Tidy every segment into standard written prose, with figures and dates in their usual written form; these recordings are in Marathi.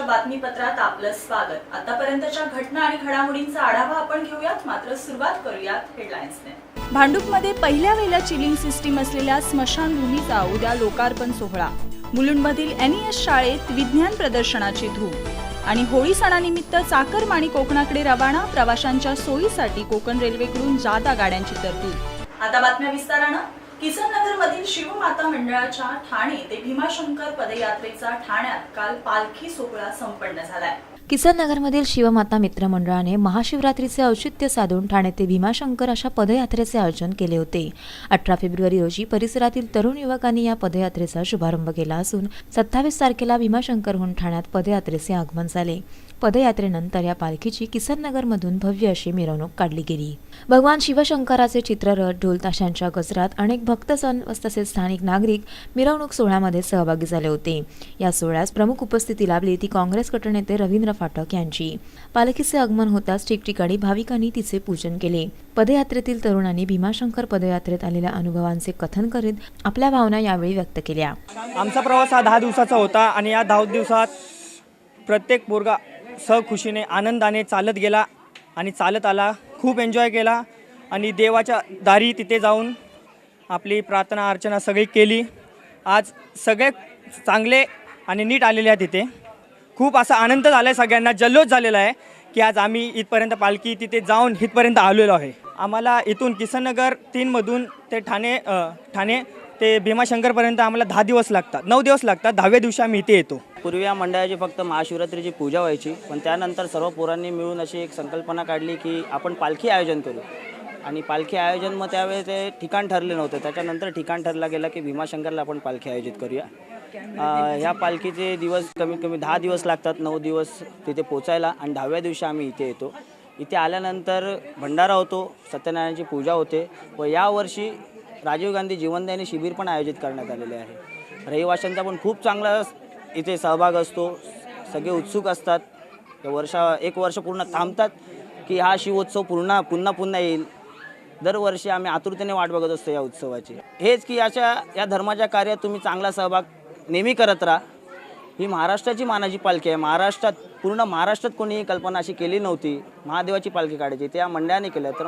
बातमीपत्रात आपलं स्वागत। आतापर्यंतच्या घटना आणि घडामोडींचा आढावा आपण घेऊयात, मात्र सुरुवात करूयात हेडलाईन्सने। भांडूपमध्ये पहिल्या वेळेला चिलिंग सिस्टीम असलेल्या स्मशानभूमीचा उद्या लोकार्पण सोहळा। मुलुंडमधील NES शाळेत विज्ञान प्रदर्शनाची धूम आणि होळी सणानिमित्त चाकरमानी कोकणाकडे रवाना। प्रवाशांच्या सोयीसाठी कोकण रेल्वेकडून जादा गाड्यांची तरतूद। आता बातम्या विस्तारानं। किसननगरमधील शिवमाता मंडळाच्या ठाणे ते भीमाशंकर पदयात्रेचा ठाण्यात काल पालखी सोहळा संपन्न झालाय। किसननगरमधील शिवमाता मित्र मंडळाने महाशिवरात्रीचे औचित्य साधून ठाणे ते भीमाशंकर अशा पदयात्रेचे आयोजन केले होते। 18 फेब्रुवारी रोजी परिसरातील तरुण युवकांनी या पदयात्रेचा शुभारंभ केला असून 27 तारखेला भीमाशंकरहून ठाण्यात पदयात्रेचे आगमन झाले। पदयात्रेनंतर या पालखीची किसननगरमधून भव्य अशी मिरवणूक काढली गेली। भगवान शिवशंकराचे चित्ररथ, ढोल ताशांच्या गजरात अनेक भक्तजन तसेच स्थानिक नागरिक मिरवणूक सोहळ्यामध्ये सहभागी झाले होते। या सोहळ्यास प्रमुख उपस्थिती लाभली ती काँग्रेस गटनेते रवींद्र फाटक यांची। पालखीचे आगमन होताच ठिकठिकाणी भाविकांनी तिचे पूजन केले। पदयात्रेतील तरुणांनी भीमाशंकर पदयात्रेत आलेल्या अनुभवांचे कथन करीत आपल्या भावना यावेळी व्यक्त केल्या। आमचा प्रवास हा 10 दिवसाचा होता आणि या 10 दिवसात प्रत्येक पोरगा सहखुशीने आनंदाने चालत गेला आणि चालत आला, खूप एन्जॉय केला आणि देवाच्या दारी तिथे जाऊन आपली प्रार्थना अर्चना सगळी केली। आज सगळे चांगले आणि नीट आलेले आहेत। तिथे खूप असा आनंद झाला आहे, सगळ्यांना जल्लोष झालेला आहे की आज आम्ही इथपर्यंत पालखी तिथे जाऊन इथपर्यंत आलेलो आहे। आम्हाला इथून किसननगर 3 मधून ते ठाणे ते भीमाशंकरपर्यंत आम्हाला 10 दिवस लागतात, 9 दिवस लागतात। 10व्या दिवशी आम्ही इथे येतो। पूर्वी या मंडळाची फक्त महाशिवरात्रीची पूजा व्हायची, पण त्यानंतर सर्व पोरांनी मिळून अशी एक संकल्पना काढली की आपण पालखी आयोजन करू आणि पालखी आयोजन मग त्यावेळेस ते ठिकाण ठरले नव्हते। त्याच्यानंतर ठिकाण ठरला गेला की भीमाशंकरला आपण पालखी आयोजित करूया। ह्या पालखीचे दिवस कमीत कमी 10 दिवस लागतात, 9 दिवस तिथे पोचायला आणि 10व्या दिवशी आम्ही इथे येतो। इथे आल्यानंतर भंडारा होतो, सत्यनारायणाची पूजा होते व यावर्षी राजीव गांधी जीवनदायिनी शिबिर पण आयोजित करण्यात आलेले आहे। रहिवाशांचा पण खूप चांगला इथे सहभाग असतो, सगळे उत्सुक असतात। एक वर्ष पूर्ण थांबतात की हा शिवोत्सव पुन्हा येईल। दरवर्षी आम्ही आतुरतेने वाट बघत असतो या उत्सवाची। हेच की या धर्माच्या कार्यात तुम्ही चांगला सहभाग नेहमी करत राहा। ही महाराष्ट्राची मानाची पालखी आहे। पूर्ण महाराष्ट्रात कोणी ही कल्पना अशी केली नव्हती, महादेवाची पालखी काढायची, ते या मंडळाने केलं। तर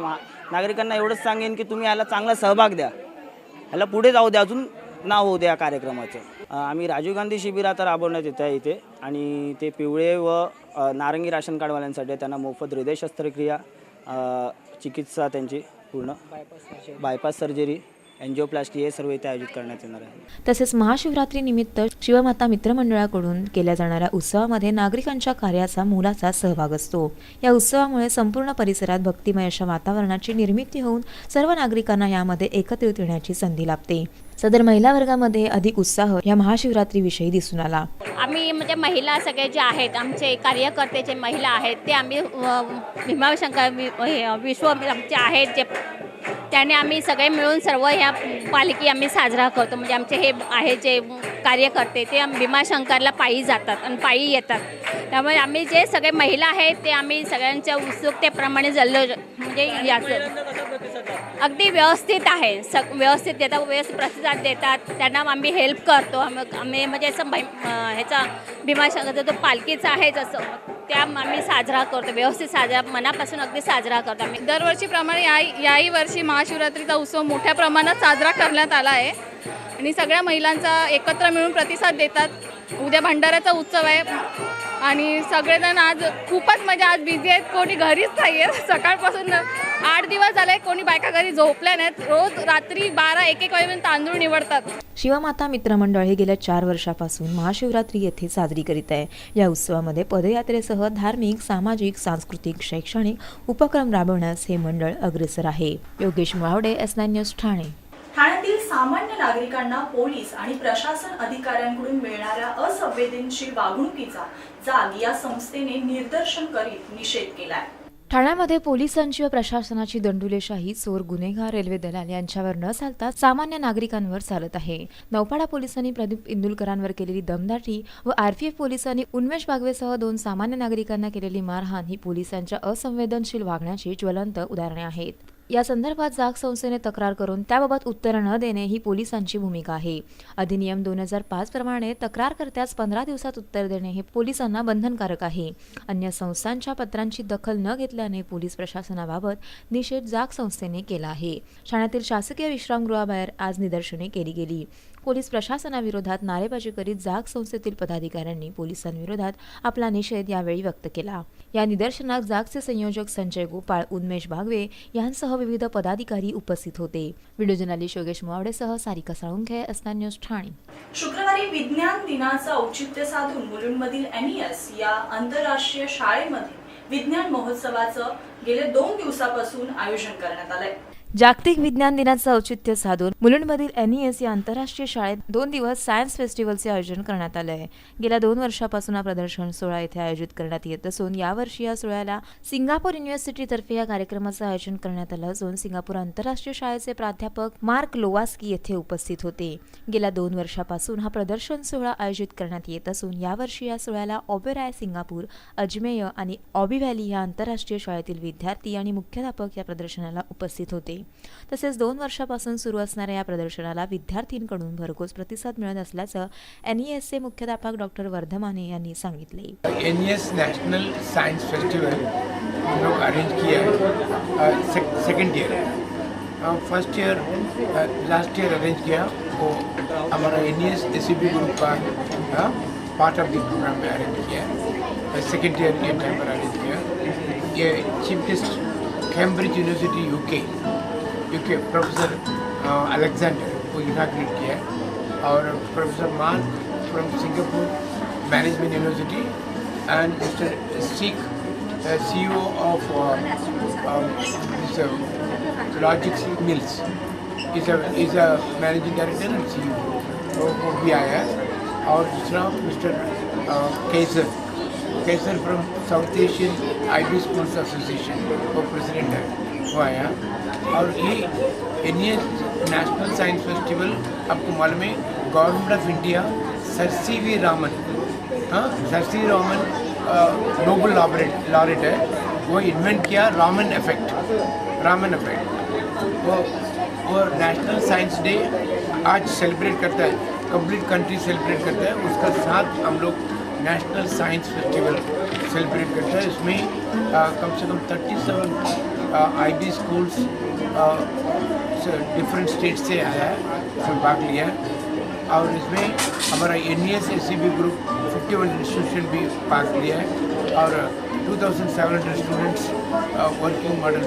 नागरिकांना एवढंच सांगेन की तुम्ही याला चांगला सहभाग द्या, याला पुढे जाऊ द्या, अजून नाव होऊ द्या कार्यक्रमाचं। आम्ही राजीव गांधी शिबिर आता राबवण्यात येत आहे इथे आणि ते पिवळे व नारंगी राशन कार्डवाल्यांसाठी त्यांना मोफत हृदय शस्त्रक्रिया, चिकित्सा, त्यांची पूर्ण बायपास सर्जरी, एन्जिओप्लास्टी हे सर्व इथे आयोजित करण्यात येणार आहे। तसेच महाशिवरात्री निमित्त शिवमाता मित्रमंडळाकडून केल्या जाणाऱ्या उत्सवामध्ये नागरिकांच्या कार्याचा मोलाचा सहभाग असतो। या उत्सवामुळे संपूर्ण परिसरात भक्तिमय अशा वातावरणाची निर्मिती होऊन सर्व नागरिकांना यामध्ये एकत्रित येण्याची संधी लाभते। सदर महिला वर्गामध्ये अधिक उत्साह या महाशिवरात्रीविषयी दिसून आला। आम्ही म्हणजे महिला सगळे जे आहेत, आमचे कार्यकर्ते जे महिला आहेत ते आम्ही भीमाशंकर विश्व आमचे आहेत जे, त्याने आम्ही सगळे मिळून सर्व ह्या पालखी आम्ही साजरा करतो। म्हणजे आमचे हे आहे जे कार्यकर्ते ते भीमाशंकरला पायी जातात आणि पायी येतात। त्यामुळे आम्ही जे सगळे महिला आहेत ते आम्ही सगळ्यांच्या उत्सुकतेप्रमाणे म्हणजे याचं अगदी व्यवस्थित आहे, व्यवस्थित देतात, व्यवस्थित प्रतिसाद देतात, त्यांना आम्ही हेल्प करतो। आम्ही म्हणजे असं ह्याचा भीमाशंकरचा जो पालखीचा आहे जसं त्या आम्ही साजरा करतो, व्यवस्थित साजरा, मनापासून अगदी साजरा करतो आम्ही। दरवर्षीप्रमाणे याही वर्षी महाशिवरात्रीचा उत्सव मोठ्या प्रमाणात साजरा करण्यात आला आहे आणि सगळ्या महिलांचा एकत्र मिळून प्रतिसाद देतात। उद्या भंडाऱ्याचा उत्सव आहे आणि सगळेजण आज खूपच म्हणजे आज बिझी आहेत, कोणी घरीच नाही आहे। सकाळपासून 8 दिवस झाले कोणी बायका घरी झोपल्या नाहीत, रोज रात्री 12-1 वाजेपर्यंत तांदूळ निवडतात। शिवमाता मित्रमंडळ हे गेल्या 4 वर्षापासून महाशिवरात्री येथे साजरी करीत आहे। या उत्सवामध्ये पदयात्रेसह धार्मिक, सामाजिक, सांस्कृतिक, शैक्षणिक उपक्रम राबवण्यास हे मंडळ अग्रेसर आहे। Yogesh Mulawade, S9 news, Thane. ठाण्यातील सामान्य नागरिकांना पोलीस आणि प्रशासन अधिकाऱ्यांकडून मिळणाऱ्या असंवेदनशील वागणुकीचा जाग या संस्थेने निदर्शन करीत निषेध केलाय। ठाण्यामध्ये पोलिसांची व प्रशासनाची दंडुलेशाही चोर, गुन्हेगार, रेल्वे दलाल यांच्यावर न चालता सामान्य नागरिकांवर चालत आहे। नौपाडा पोलिसांनी प्रदीप इंदुलकरांवर केलेली दमदाटी व RPF पोलिसांनी उन्मेष बागवेसह 2 सामान्य नागरिकांना केलेली मारहाण ही पोलिसांच्या असंवेदनशील वागण्याची ज्वलंत उदाहरणे आहेत। या संदर्भात जाग संस्थेने तक्रार करून त्याबाबत उत्तर न देणे ही पोलिसांची भूमिका आहे. अधिनियम 2005 प्रमाणे तक्रारकर्त्यास 15 दिवसात उत्तर देणे हे पोलिसांना बंधनकारक आहे. अन्य संस्थांच्या पत्रांची दखल न घेतल्याने पोलीस प्रशासनाबाबत निषेध जाग संस्थेने केला आहे. ठाण्यातील शासकीय विश्रामगृहाबाहेर आज निदर्शने केली गेली. पोलीस प्रशासनाविरोधात नारेबाजी करीत जाग संस्थेतील पदाधिकाऱ्यांनी पोलिसांविरोधात आपला निषेध यावेळी व्यक्त केला. या निदर्शनात जागचे संयोजक संजय गोपाळ, उन्मेष भागवे यांसह विविध पदाधिकारी उपस्थित होते. व्हिडिओ जर्नलिस्ट योगेश मोवाडेसह सारिका साळुंखे, एसनाइन न्यूज ठाणे. शुक्रवारी विज्ञान दिनाचं औचित्य साधून मुलुंडमधील NES या आंतरराष्ट्रीय शाळेमध्ये विज्ञान महोत्सवाचं गेले 2 दिवसापासून आयोजन करण्यात आलंय. जागतिक विज्ञान दिनाचं औचित्य साधून मुलुंडमधील NES या आंतरराष्ट्रीय शाळेत 2 दिवस सायन्स फेस्टिवलचे आयोजन करण्यात आले आहे. गेल्या 2 वर्षापासून हा प्रदर्शन सोहळा येथे आयोजित करण्यात येत असून यावर्षी या सोहळ्याला सिंगापूर युनिव्हर्सिटीतर्फे या कार्यक्रमाचं आयोजन करण्यात आलं असून सिंगापूर आंतरराष्ट्रीय शाळेचे प्राध्यापक मार्क लोवास्की येथे उपस्थित होते. गेल्या 2 वर्षापासून हा प्रदर्शन सोहळा आयोजित करण्यात येत असून यावर्षी या सोहळ्याला ओबेरॉय सिंगापूर, अजमेय आणि ऑबी व्हॅली या आंतरराष्ट्रीय शाळेतील विद्यार्थी आणि मुख्याध्यापक या प्रदर्शनाला उपस्थित होते. तसेच 2 वर्षापासून सुरू असणाऱ्या या प्रदर्शनाला विद्यार्थ्यांकडून भरघोस प्रतिसाद मिळत असल्याचं NESचे मुख्याध्यापक डॉक्टर वर्धमाने यांनी सांगितले. NES नेशनल साइंस फेस्टिवल हम लोग अरेंज किया है, सेकेंड ईयर है. First year last year arrange किया वो हमारा NES ACB ग्रुप का पार्ट ऑफ द प्रोग्राम में अरेंज किया है. सेकेंड ईयर ये टाइम पर अरेंज किया. ये chief guest Cambridge University UK professor Alexander को इनाग्रेट किया है और professor Mark from Singapore Management University and mister सीक CEO of Logics Mills is a managing director end CEO वो भी आया है. और दूसरा mister Kesar from south Asian IB schools association वो प्रेसिडेंट है, वो आया. और ये NES नेशनल साइंस फेस्टिवल आपको मालूम है government of India sir CV Raman, sir CV Raman Nobel laureate है, वो इन्वेंट किया रामन इफेक्ट. वो नेशनल साइंस डे आज सेलिब्रेट करता है, कंप्लीट कंट्री सेलिब्रेट करता है. उसका साथ हम लोग नेशनल साइंस फेस्टिवल सेलिब्रेट करता है. इसमें कम से कम 37 IB स्कूल्स डिफरेंट स्टेट से आया है, उसमें भाग लिया है. और इसमें हमारा NES ACB ग्रुप 51 इंस्टीट्यूशन भी भाग लिया है और 2700 स्टूडेंट्स वर्किंग मॉडल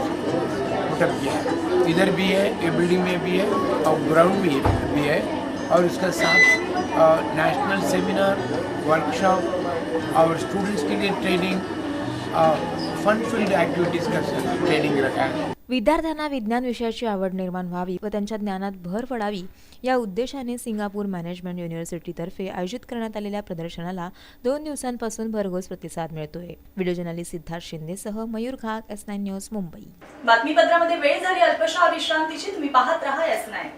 पुटअप किया है. इधर भी है, ये बिल्डिंग में भी है और ग्राउंड भी है. और इसका साथ नेशनल सेमिनार, वर्कशॉप और स्टूडेंट्स के लिए ट्रेनिंग, फन फील्ड ॲक्टिव्हिटीज का ट्रेनिंग रखा है. विद्यार्थ्यांना विज्ञान विषयाची आवड निर्माण व्हावी व त्यांच्या ज्ञानात भर पडावी या उद्देशाने सिंगापूर मॅनेजमेंट युनिव्हर्सिटीतर्फे आयोजित करण्यात आलेल्या प्रदर्शनाला 2 दिवसांपासून भरघोस प्रतिसाद मिळतोय. व्हिडिओ जर्नलिस्ट सिद्धार्थ शिंदेसह मयूर घाग, एसनाइन न्यूज, मुंबई. बातमीपत्रामध्ये वेळ झाली अल्पशा विश्रांतीची. तुम्ही पाहत रहा एसनाइन.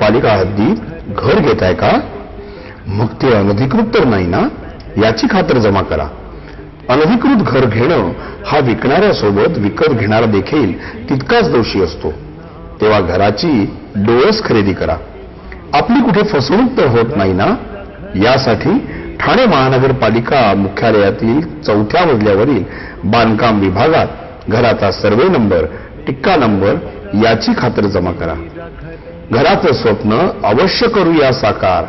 महानगरपालिका हद्दीत घर घेताय का? मग ते अनधिकृत तर नाही ना, याची खातर जमा करा. अनधिकृत घर घेणं हा विकणाऱ्यासोबत विकत घेणारा देखील तितकाच दोषी असतो. तेव्हा घराची डोळस खरेदी करा. आपली कुठे फसवणूक तर होत नाही ना? यासाठी ठाणे महानगरपालिका मुख्यालयातील 4थ्या मजल्यावरील बांधकाम विभागात घराचा सर्वे नंबर, टिक्का नंबर याची खातर जमा करा. घराचं स्वप्न अवश्य करूया साकार,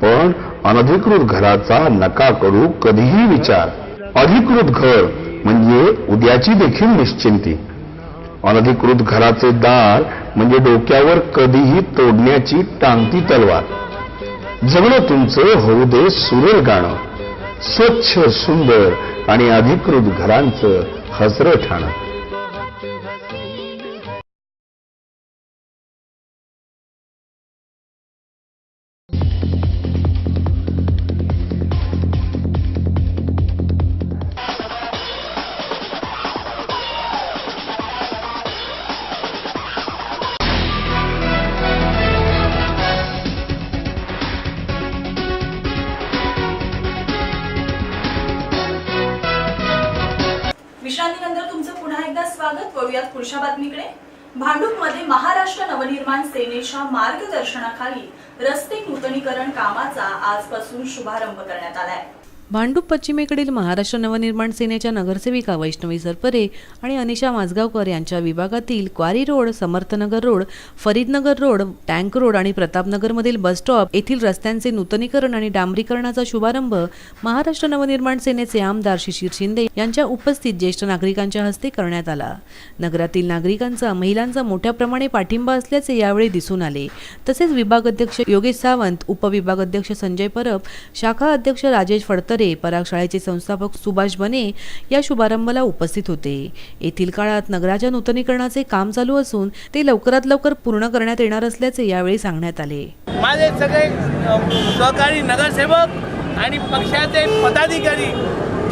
पण अनधिकृत घराचा नका करू कधीही विचार. अधिकृत घर म्हणजे उद्याची देखील निश्चिंती. अनधिकृत घराचे दार म्हणजे डोक्यावर कधीही तोडण्याची टांगती तलवार. जगणं तुमचं होऊ दे सुरेल गाणं, स्वच्छ सुंदर आणि अधिकृत घरांचं हसरं ठाणं. विश्रांतीनंतर तुमचं पुन्हा एकदा स्वागत. वळूयात पुढच्या बातमीकडे. भांडूपमध्ये महाराष्ट्र नवनिर्माण सेनेच्या मार्गदर्शनाखाली रस्ते नूतनीकरण कामाचा आजपासून शुभारंभ करण्यात आलाय. भांडूप पश्चिमेकडील महाराष्ट्र नवनिर्माण सेनेच्या नगरसेविका वैष्णवी सरपरे आणि अनिशा माझगावकर यांच्या विभागातील quarry road, Samarthnagar road, Faridnagar road, tank road आणि प्रतापनगरमधील बस स्टॉप येथील रस्त्यांचे नूतनीकरण आणि डांबरीकरणाचा शुभारंभ महाराष्ट्र नवनिर्माण सेनेचे आमदार शिशिर शिंदे यांच्या उपस्थित ज्येष्ठ नागरिकांच्या हस्ते करण्यात आला. नगरातील नागरिकांचा, महिलांचा मोठ्या प्रमाणे पाठिंबा असल्याचे यावेळी दिसून आले. तसेच विभाग अध्यक्ष योगेश सावंत, उपविभाग अध्यक्ष संजय परब, शाखा अध्यक्ष राजेश फडतरे, पराग शाळेचे संस्थापक सुभाष बने या शुभारंभाला उपस्थित होते. येथील काळात नगराच्या नूतनीकरणाचे काम चालू असून ते लवकरात लवकर पूर्ण करण्यात येणार असल्याचे यावेळी सांगण्यात आले. माझे सगळे सहकारी नगरसेवक आणि पक्षाचे पदाधिकारी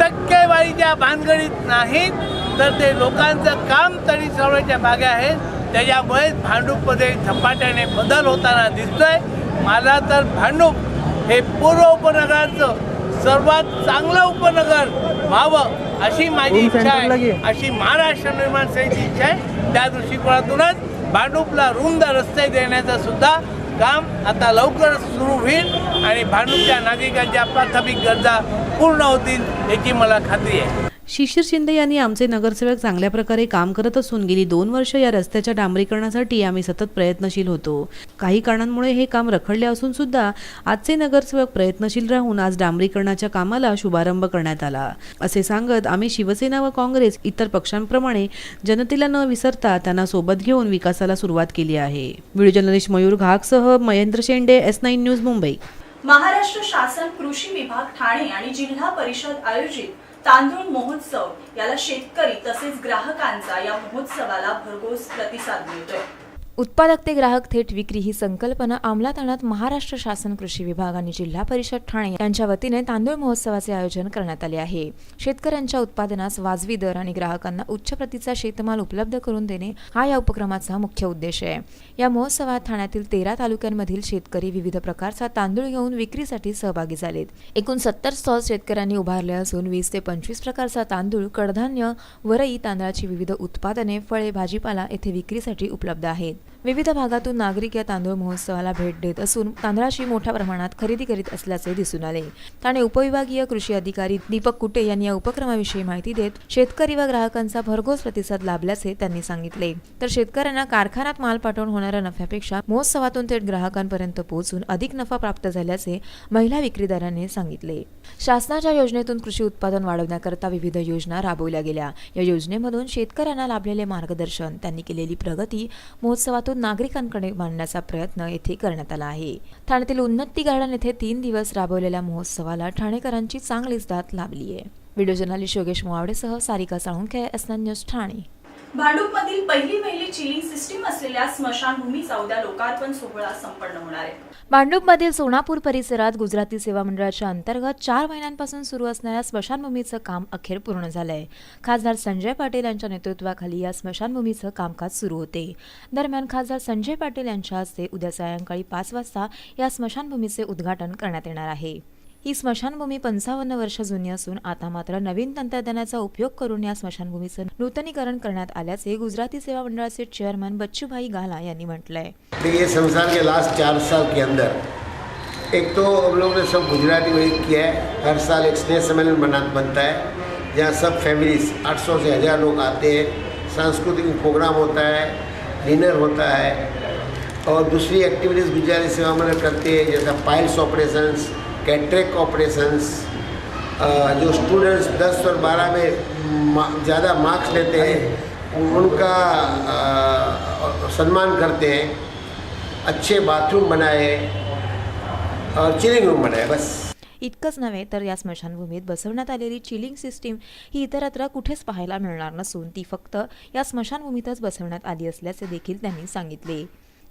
टक्केवारीच्या भानगडीत नाहीत, तर ते लोकांचं काम तरी सोडवायच्या मागे आहेत. त्याच्यामुळे भांडूपमध्ये झपाट्याने बदल होताना दिसतोय. मला तर भांडूप हे पूर्व उपनगराचं सर्वात चांगलं उपनगर व्हावं अशी माझी इच्छा आहे, अशी महाराष्ट्र निर्माण सेनेची इच्छा आहे. त्या दृष्टिकोनातूनच भांडूपला रुंद रस्ते देण्याचं सुद्धा काम आता लवकर सुरू होईल आणि भांडूपच्या नागरिकांच्या प्राथमिक गरजा पूर्ण होतील याची मला खात्री आहे. शिशिर शिंदे यांनी आमचे नगरसेवक चांगल्या प्रकारे काम करत असून गेली 2 वर्ष या रस्त्याच्या डांबरीकरणासाठी आम्ही सतत प्रयत्नशील होतो. काही कारणांमुळे हे काम रखडले असून सुद्धा आजचे नगरसेवक प्रयत्नशील राहून आज डांबरीकरणाच्या कामाला शुभारंभ करण्यात आला असे सांगत आम्ही शिवसेना व काँग्रेस इतर पक्षांप्रमाणे जनतेला न विसरता त्यांना सोबत घेऊन विकासाला सुरुवात केली आहे. व्हिडिओ जर्नलिस्ट मयूर घागसह महेंद्र शेंडे, S9 न्यूज, मुंबई. महाराष्ट्र शासन कृषी विभाग ठाणे आणि जिल्हा परिषद आयोजित तांदूळ महोत्सव याला शेतकरी तसेच ग्राहकांचा या महोत्सवाला भरघोस प्रतिसाद मिळतोय. उत्पादक ते ग्राहक थेट विक्री ही संकल्पना अंमलात आणत महाराष्ट्र शासन कृषी विभाग आणि जिल्हा परिषद ठाणे यांच्या वतीने तांदूळ महोत्सवाचे आयोजन करण्यात आले आहे. शेतकऱ्यांच्या उत्पादनास वाजवी दर आणि ग्राहकांना उच्च प्रतीचा शेतमाल उपलब्ध करून देणे हा या उपक्रमाचा मुख्य उद्देश आहे. या महोत्सवात ठाण्यातील 13 तालुक्यांमधील शेतकरी विविध प्रकारचा तांदूळ घेऊन विक्रीसाठी सहभागी झालेत. एकूण 70 स्टॉल्स शेतकऱ्यांनी उभारले असून 20 ते 25 प्रकारचा तांदूळ, कडधान्य, वरई, तांदळाची विविध उत्पादने, फळे, भाजीपाला येथे विक्रीसाठी उपलब्ध आहेत. विविध भागातून नागरिक या तांदूळ महोत्सवाला भेट देत असून तांदळाची मोठ्या प्रमाणात खरेदी करीत असल्याचे दिसून आले. ठाणे उपविभागीय कृषी अधिकारी दीपक कुटे यांनी या उपक्रमाविषयी माहिती देत शेतकरी व ग्राहकांचा भरघोस प्रतिसाद लाभल्याचे त्यांनी सांगितले. तर शेतकऱ्यांना कारखान्यात माल पाठवून होणाऱ्या नफ्यापेक्षा महोत्सवातून थेट ग्राहकांपर्यंत पोहोचून अधिक नफा प्राप्त झाल्याचे महिला विक्रीदारांनी सांगितले. शासनाच्या योजनेतून कृषी उत्पादन वाढवण्याकरता विविध योजना राबवल्या गेल्या. या योजनेमधून शेतकऱ्यांना लाभलेले मार्गदर्शन, त्यांनी केलेली प्रगती महोत्सवातून नागरिकांकडे मांडण्याचा प्रयत्न येथे करण्यात आला आहे. ठाण्यातील उन्नती गार्डन येथे 3 दिवस राबवलेल्या महोत्सवाला ठाणेकरांची चांगलीच दाद लाभली आहे. व्हिडिओ जर्नलिस्ट योगेश मोवाडेसह सारिका साळुंखे, S9 न्यूज, ठाणे. भांडूपमधील पहिली चिलिंग सिस्टीम असलेल्या स्मशानभूमीचा उद्या लोकार्पण सोहळा संपन्न होणार आहे. भांडूपमधील सोनापूर परिसरात गुजराती सेवा मंडळाच्या अंतर्गत 4 महिन्यांपासून सुरू असणाऱ्या स्मशानभूमीचं काम अखेर पूर्ण झालंय. खासदार संजय पाटील यांच्या नेतृत्वाखाली या स्मशानभूमीचं कामकाज सुरू होते. दरम्यान खासदार संजय पाटील यांच्या हस्ते उद्या सायंकाळी 5 वाजता या स्मशानभूमीचे उद्घाटन करण्यात येणार आहे. ही स्मशानभूमी 55 वर्ष जुनी असून आता मात्र नवीन तंत्रज्ञानाचा उपयोग करून या स्मशानभूमीचं नूतनीकरण करण्यात आल्याचे गुजराती सेवा मंडळाचे चेअरमन बच्चूभाई गाला यांनी म्हटलंय. ये संसार के लास्ट 4 साल के अंदर एक तो हम लोगों ने सब गुजराती में किया है. हर साल एक स्नेह सम्मेलन बनता है जहाँ सब फैमिलीज 800 से 1000 लोग आते हैं. सांस्कृतिक प्रोग्राम होता है, डिनर होता है और दूसरी एक्टिविटीज़ गुजराती सेवा मंडल करते हैं जैसा पाइल्स ऑपरेशंस, कैटरेक्ट ऑपरेशंस. जो स्टूडेंट्स 10 और 12 में ज़्यादा मार्क्स लेते हैं उनका सम्मान करते हैं. अच्छे बाथरूम बनाए और चिलिंग रूम बनाए. बस इतकंच नव्हे तर या स्मशानभूमीत बसवण्यात आलेली चिलिंग सिस्टीम ही इतरत्र कुठेच पाहायला मिळणार नसून ती फक्त या स्मशानभूमीतच बसवण्यात आली असल्याचे देखील त्यांनी सांगितले.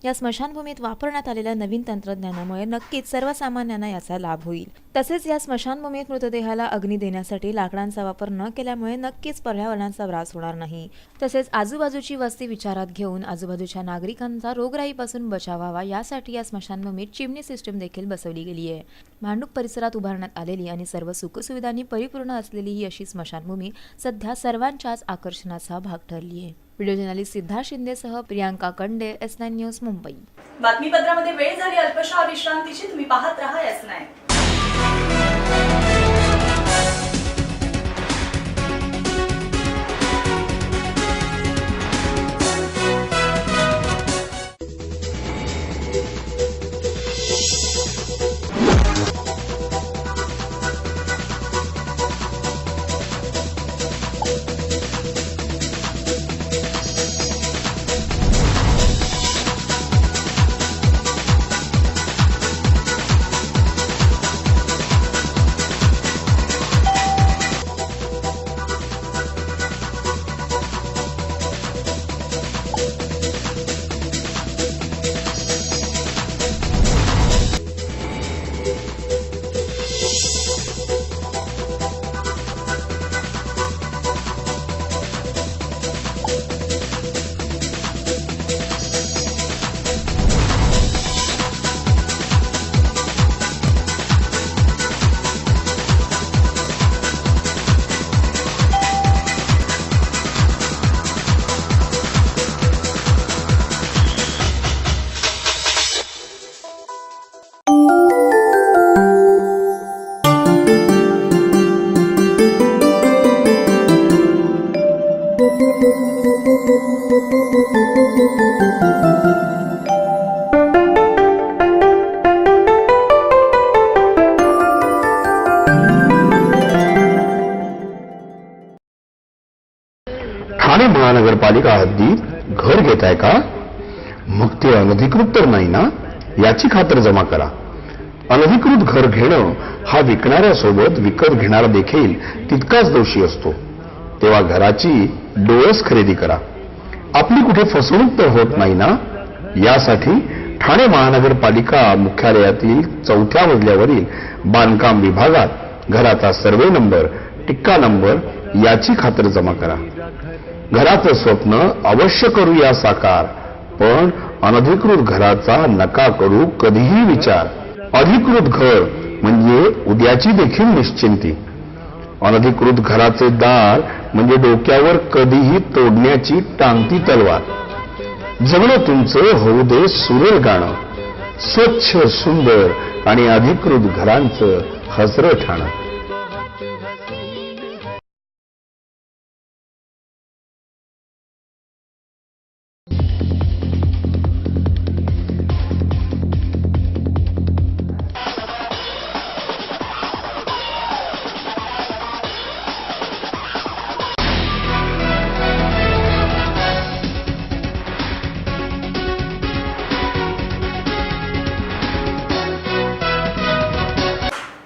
या स्मशानभूमीत वापरण्यात आलेल्या नवीन तंत्रज्ञानामुळे नक्कीच सर्वसामान्यांना याचा लाभ होईल. तसेच या स्मशानभूमीत मृतदेहाला अग्नी देण्यासाठी लाकडांचा वापर न केल्यामुळे नक्कीच पर्यावरणाचा त्रास होणार नाही. तसेच आजूबाजूची वस्ती विचारात घेऊन आजूबाजूच्या नागरिकांचा रोगराईपासून बचाव व्हावा यासाठी या स्मशानभूमीत चिमणी सिस्टीम देखील बसवली गेली आहे. भांडूप परिसरात उभारण्यात आलेली आणि सर्व सुखसुविधांनी परिपूर्ण असलेली ही अशी स्मशानभूमी सध्या सर्वांच्याच आकर्षणाचा भाग ठरली आहे. व्हिडिओ जर्नलिस्ट सिद्धार्थ शिंदेसह प्रियांका कंडे, S9 न्यूज, मुंबई. बातमीपत्रामध्ये वेळ झाली अल्पशा विश्रांतीची. तुम्ही पाहत रहा S9. ठाणे महानगरपालिका हद्दीत घर घेताय का? मग ते अनधिकृत तर नाही ना, याची खातर जमा करा. अनधिकृत घर घेणं हा विकणाऱ्यासोबत विकत घेणारा देखील तितकाच दोषी असतो. तेव्हा घराची डोळस खरेदी करा. आपली कुठे फसवणूक तर होत नाही ना, यासाठी ठाणे महानगरपालिका मुख्यालयातील 4थ्या मजल्यावरील बांधकाम विभागात घराचा सर्वे नंबर, टिक्का नंबर याची खातर जमा करा. घराचं स्वप्न अवश्य करूया साकार, पण अनधिकृत घराचा नका करू कधीही विचार. अधिकृत घर म्हणजे उद्याची देखील निश्चिंती. अनधिकृत घराचे दार म्हणजे डोक्यावर कधीही तोडण्याची टांगती तलवार. जगणं तुमचं होऊ दे सुरेल गाणं, स्वच्छ सुंदर आणि अधिकृत घरांचं हसरं ठाणं.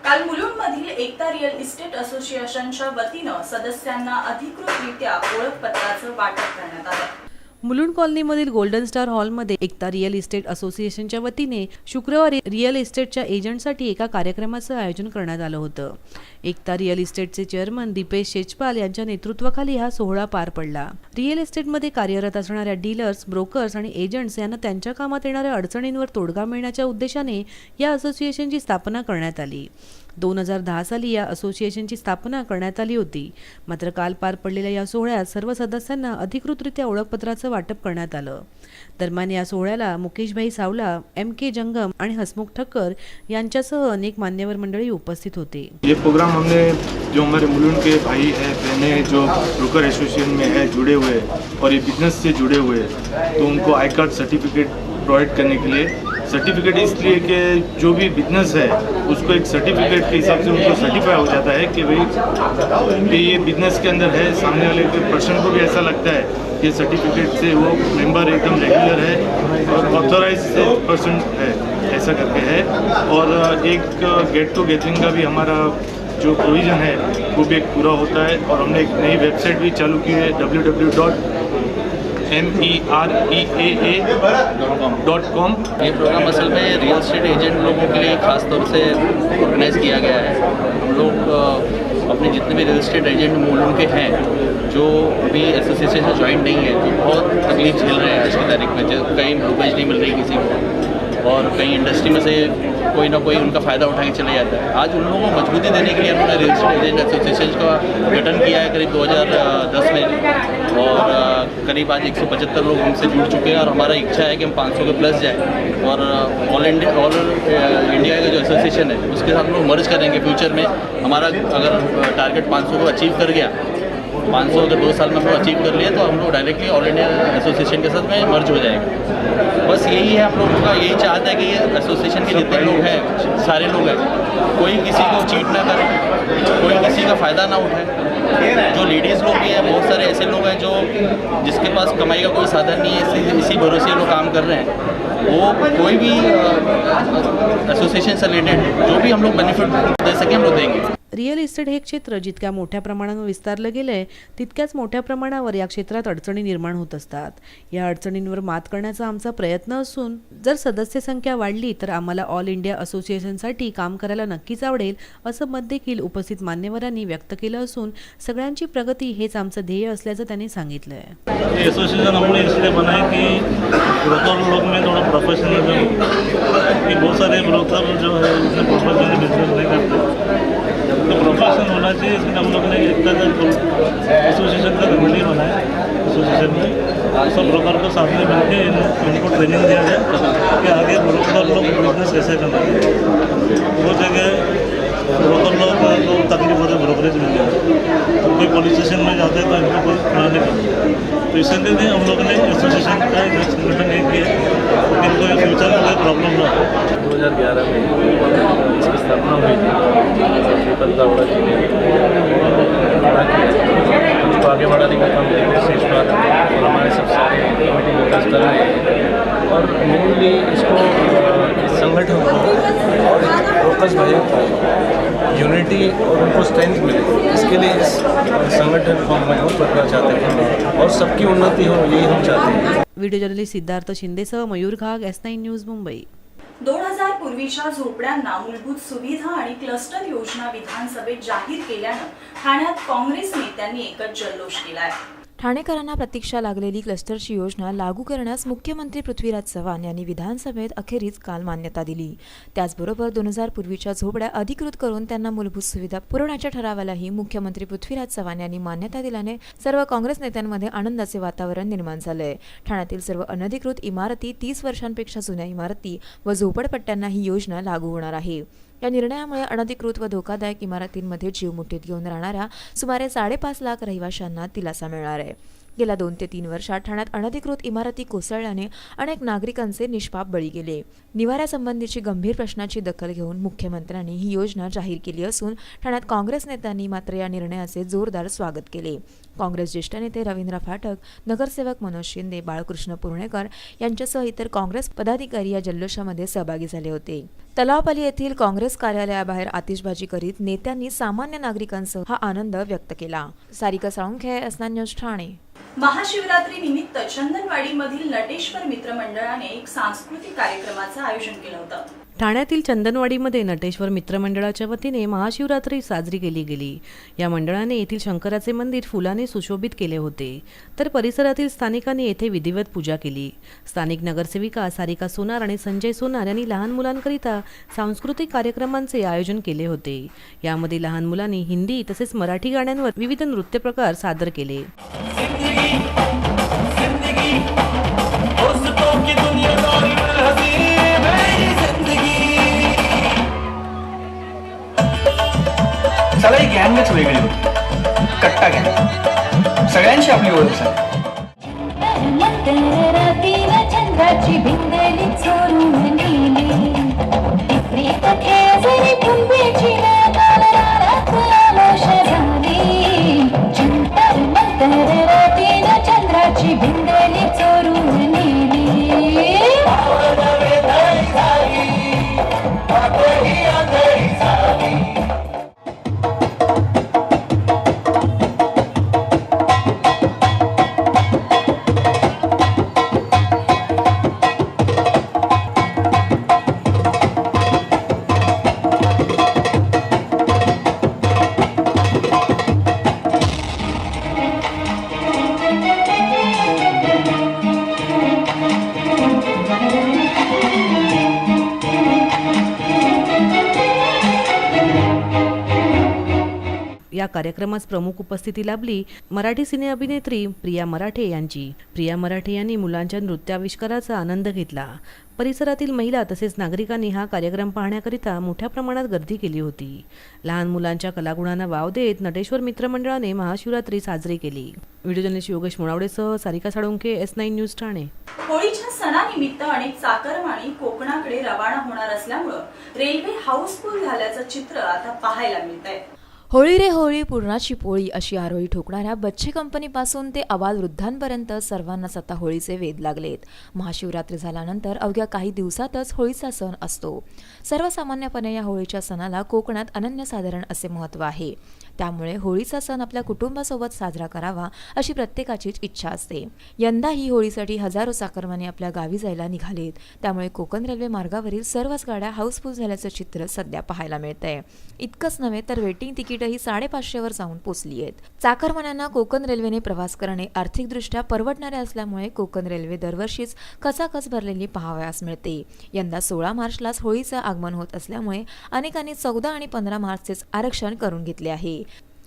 काल मुलुंडमधील एकता रिअल इस्टेट असोसिएशनच्या वतीनं सदस्यांना अधिकृतरित्या ओळखपत्राचं वाटप करण्यात आलं. मुलुंड कॉलनीमधील गोल्डन स्टार हॉलमध्ये एकता रिअल इस्टेट असोसिएशनच्या वतीने शुक्रवारी रिअल इस्टेटच्या एजंटसाठी एका कार्यक्रमाचं आयोजन करण्यात आलं होतं. एकता रिअल इस्टेटचे चेअरमन दीपेश शेजपाल यांच्या नेतृत्वाखाली हा सोहळा पार पडला. रिअल इस्टेटमध्ये कार्यरत असणाऱ्या डीलर्स, ब्रोकर्स आणि एजंट्स यांना त्यांच्या कामात येणाऱ्या अडचणींवर तोडगा मिळण्याच्या उद्देशाने या असोसिएशनची स्थापना करण्यात आली. 2010 साली या असोसिएशनची स्थापना करण्यात आली होती. मात्र काल पार पडलेल्या या सोहळ्यात सर्व सदस्यांना अधिकृतरित्या ओळखपत्राचं वाटप करण्यात आलं. दरम्यान या सोहळ्याला मुकेशभाई सावला, MK जंगम आणि हसमुख ठक्कर यांच्यासह अनेक मान्यवर मंडळी उपस्थित होते. ये प्रोग्राम हमने जो हमारे मुलुंड के भाई है, बहनें जो ब्रोकर एसोसिएशन में है जुड़े हुए और ये बिजनेस से जुड़े हुए, तो उनको आई कार्ड सर्टिफिकेट प्रोवाइड करने के लिए, सर्टिफिकेट इसलिए कि जो भी बिजनेस है उसको एक सर्टिफिकेट के हिसाब से उनको सर्टिफाई हो जाता है कि भाई कि ये बिजनेस के अंदर है. सामने वाले पर्सन को भी ऐसा लगता है कि सर्टिफिकेट से वो मेंबर एकदम रेगुलर है और ऑथोराइज पर्सन है, ऐसा करके है. और एक गेट टू गैदरिंग का भी हमारा जो प्रोविज़न है वो भी एक पूरा होता है. और हमने एक नई वेबसाइट भी चालू की है www.meraa.com. ये प्रोग्राम असल में रियल एस्टेट एजेंट लोगों के लिए ख़ास तौर से ऑर्गेनाइज़ किया गया है. हम लोग अपने जितने भी रियल एस्टेट एजेंट मुलुंड के हैं जो अभी एसोसिएशन से ज्वाइन नहीं है, तो बहुत तकलीफ झेल रहे हैं आज की तारीख में. कहीं ब्रोकरेज नहीं मिल रही किसी को, और कहीं इंडस्ट्री में से कोई ना कोई उनका फ़ायदा उठा के चले जाता है. आज उन लोगों को मजबूती देने के लिए हमने रियल एस्टेट एजेंट एसोसिएशन का गठन किया है करीब 2010 में, और करीब आज 175 लोग हमसे जुड़ चुके हैं. और हमारा इच्छा है कि हम 500 के प्लस जाए और ऑल इंडिया का जो एसोसिएशन है उसके साथ हम लोग मर्ज करेंगे फ्यूचर में. हमारा अगर टारगेट 500 को अचीव कर गया, 500 अगर 2 साल में हम लोग अचीव कर लिए, तो हम लोग डायरेक्टली ऑल इंडिया एसोसिएशन के साथ में मर्ज हो जाएगा. बस यही है हम लोगों का, यही चाहता है कि ये एसोसिएशन के जितने लोग हैं, सारे लोग हैं, कोई किसी को चीट ना करे, कोई किसी का फ़ायदा ना उठाए. जो लेडीज़ लोग भी हैं, बहुत सारे ऐसे लोग हैं जो जिसके पास कमाई का कोई साधन नहीं है, इसी भरोसे लोग काम कर रहे हैं. वो कोई भी एसोसिएशन से रिलेटेड जो भी हम लोग बेनिफिट दे सके हम लोग देंगे. रिअल इस्टेट हे क्षेत्र जितक्या मोठ्या प्रमाणावर विस्तारलं गेलंय, तितक्याच मोठ्या प्रमाणावर या क्षेत्रात अडचणी निर्माण होत असतात. या अडचणींवर मात करण्याचा आमचा प्रयत्न असून जर सदस्य संख्या वाढली तर आम्हाला ऑल इंडिया असोसिएशनसाठी काम करायला नक्कीच आवडेल, असं मत देखील उपस्थित मान्यवरांनी व्यक्त केलं असून सगळ्यांची प्रगती हेच आमचं ध्येय असल्याचं त्यांनी सांगितलं आहे. एसोसिएशन हमने इसलिए बनाई कि ब्रोकर लोग में थोड़ा प्रोफेशनलिज्म, कि बहुत सारे ब्रोकर जो है उसने प्रोफेशनली बिजनेस नहीं करते, तो प्रोफेशन होना चाहिए. इसलिए हम लोग ने एकता एसोसिएशन का कमेटी बनाया. एसोसिएशन में सब ब्रोकर को साथ में मिलकर इनको ट्रेनिंग दिया जाए कि आगे ब्रोकर लोग बिजनेस कैसे करना है. वो जगह ब्रोकर लोग को तकलीफ होती है ब्रोकरेज मिल जाए, तो कोई पुलिस स्टेशन में जाते हैं तो इनको कोई खड़ा नहीं करता. तो इसलिए हम लोग ने एसोसिएशन का संगठन नहीं किया कि इनको फ्यूचर में कोई प्रॉब्लम ना हो. 2011 में इसकी स्थापना हुई थी. दावड़ा जी ने उसको आगे बढ़ाने का काम शेषपाल और हमारे सबसे कमेटी मेंबर्स कर रहे हैं. और मेनली इसको संगठन को और ब्रोकर्स भाइयों को यूनिटी और उनको स्ट्रेंथ मिले, इसके लिए इस संगठन को हम मजबूत करना चाहते हैं और सबकी उन्नति हो, यही हम चाहते हैं. व्हिडिओ जर्नलिस्ट सिद्धार्थ शिंदेसह मयूर घाग, S9 न्यूज, मुंबई. 2000 पूर्वीच्या झोपड्यांना मूलभूत सुविधा आणि क्लस्टर योजना विधानसभेत जाहीर केल्यानं ठाण्यात काँग्रेस नेत्यांनी एकच जल्लोष केलाय. ठाणेकरांना प्रतीक्षा लागलेली क्लस्टरची योजना लागू करण्यास मुख्यमंत्री पृथ्वीराज चव्हाण यांनी विधानसभेत अखेरीस काल मान्यता दिली. त्याचबरोबर 2000 पूर्वीच्या झोपड्या अधिकृत करून त्यांना मूलभूत सुविधा पुरवण्याच्या ठरावालाही मुख्यमंत्री पृथ्वीराज चव्हाण यांनी मान्यता दिल्याने सर्व काँग्रेस नेत्यांमध्ये आनंदाचे वातावरण निर्माण झालंय. ठाण्यातील सर्व अनधिकृत इमारती, 30 वर्षांपेक्षा जुन्या इमारती व झोपडपट्ट्यांना ही योजना लागू होणार आहे. या निर्णयामुळे अनधिकृत व धोकादायक इमारतींमध्ये जीव मुठीत घेऊन राहणाऱ्या सुमारे 5.5 लाख रहिवाशांना दिलासा मिळणार आहे. गेल्या 2 ते 3 वर्षात ठाण्यात अनधिकृत इमारती कोसळल्याने अनेक नागरिकांचे निष्पाप बळी गेले. निवाऱ्यासंबंधीची गंभीर प्रश्नाची दखल घेऊन मुख्यमंत्र्यांनी ही योजना जाहीर केली असून ठाण्यात काँग्रेस नेत्यांनी मात्र या निर्णयाचे जोरदार स्वागत केले. काँग्रेस ज्येष्ठ नेते रवींद्र फाटक, नगरसेवक मनोज शिंदे, बाळकृष्ण पुर्णेकर यांच्यासह इतर काँग्रेस पदाधिकारी या जल्लोषामध्ये सहभागी झाले होते. तलावपाली येथील काँग्रेस कार्यालयाबाहेर आतिषबाजी करीत नेत्यांनी सामान्य नागरिकांसह हा आनंद व्यक्त केला. Sarika Salunkhe, S nine news Thane. महाशिवरात्री निमित्त चंदनवाडीमधील नटेश्वर मित्र मंडळाने एक सांस्कृतिक कार्यक्रमाचं आयोजन केलं होतं. ठाण्यातील चंदनवाडीमध्ये नटेश्वर मित्रमंडळाच्या वतीने महाशिवरात्री साजरी केली गेली. या मंडळाने येथील शंकराचे मंदिर फुलाने सुशोभित केले होते, तर परिसरातील स्थानिकांनी येथे विधिवत पूजा केली. स्थानिक नगरसेविका सारिका सोनार आणि संजय सोनार यांनी लहान मुलांकरिता सांस्कृतिक कार्यक्रमांचे आयोजन केले होते. यामध्ये लहान मुलांनी हिंदी तसेच मराठी गाण्यांवर विविध नृत्य प्रकार सादर केले. सगळी गँगच वेगळी होती, कट्टा गँग, सगळ्यांची आपली ओळख झाली. या कार्यक्रमास प्रमुख उपस्थिती लाभली मराठी सिने अभिनेत्री प्रिया मराठे यांची. प्रिया मराठे यांनी मुलांच्या नृत्याविष्काराचा आनंद घेतला. परिसरातील महिला तसेच नागरिकांनी हा कार्यक्रम पाहण्याकरिता मोठ्या प्रमाणात गर्दी केली होती. लहान मुलांच्या कलागुणांना वाव देत नटेश्वर मित्रमंडळाने महाशिवरात्री साजरी केली. व्हिडिओ जर्नलिस्ट योगेश मुणावडेसह सारिका साळुंखे, एस9 न्यूज ठाणे. होळीच्या सणानिमित्त अनेक चाकरमानी कोकणाकडे रवाना होणार असल्यामुळे रेल्वे हाऊसफुल झाल्याचं चित्र आता पाहायला मिळतंय. होळी रे होळी पूर्णाची पोळी अशी आरोळी ठोकणाऱ्या बच्चे कंपनीपासून ते अबाल वृद्धांपर्यंत सर्वांनाच आता होळीचे वेध लागलेत. महाशिवरात्री झाल्यानंतर अवघ्या काही दिवसातच होळीचा सण असतो. सर्वसामान्यपणे या होळीच्या सणाला कोकणात अनन्यसाधारण असे महत्त्व आहे. त्यामुळे होळीचा सण आपल्या कुटुंबासोबत साजरा करावा अशी प्रत्येकाचीच इच्छा असते. यंदाही होळीसाठी हजारो चाकरमाने आपल्या गावी जायला निघालेत. त्यामुळे कोकण रेल्वे मार्गावरील सर्वच गाड्या हाऊसफुल झाल्याचं चित्र सध्या पाहायला मिळतंय. इतकंच नव्हे तर वेटिंग तिकीटही 550 वर जाऊन पोचली आहेत. चाकरमान्यांना कोकण रेल्वेने प्रवास करणे आर्थिकदृष्ट्या परवडणारे असल्यामुळे कोकण रेल्वे दरवर्षीच कचाकच भरलेली पाहावयास मिळते. यंदा 16 मार्चलाच होळीचं आगमन होत असल्यामुळे अनेकांनी 14 आणि 15 मार्चचेच आरक्षण करून घेतले आहे.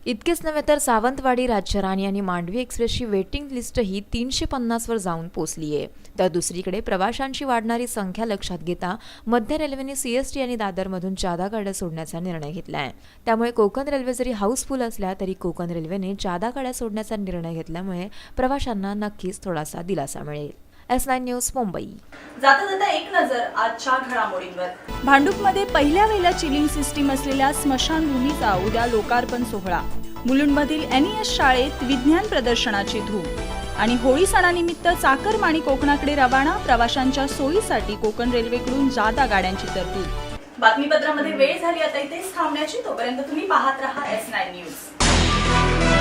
इतकेच नव्हे तर सावंतवाडी, राज्यराणी आणि मांडवी एक्सप्रेसची वेटिंग लिस्टही 350 वर जाऊन पोहोचली आहे. तर दुसरीकडे प्रवाशांची वाढणारी संख्या लक्षात घेता मध्य रेल्वेने CST आणि दादरमधून जादा गाड्या सोडण्याचा निर्णय घेतला आहे. त्यामुळे कोकण रेल्वे जरी हाऊसफुल असल्या तरी कोकण रेल्वेने जादा गाड्या सोडण्याचा निर्णय घेतल्यामुळे प्रवाशांना नक्कीच थोडासा दिलासा मिळेल. S9 news Mumbai. जाता जाता एक नजर आजच्या घडामोडींवर. भांडूपमध्ये पहिल्या वेळेला चिलिंग सिस्टीम असलेल्या स्मशानभूमीचा उद्या लोकार्पण सोहळा. मुलुंडमधील NES शाळेत विज्ञान प्रदर्शनाची धूम. आणि होळी सणानिमित्त चाकरमानी कोकणाकडे रवाना. प्रवाशांच्या सोयीसाठी कोकण रेल्वेकडून जादा गाड्यांची तरतूद. बातमीपत्रामध्ये वेळ झाली आता इथेच थांबण्याची. तोपर्यंत तुम्ही पाहत रहा S9 न्यूज.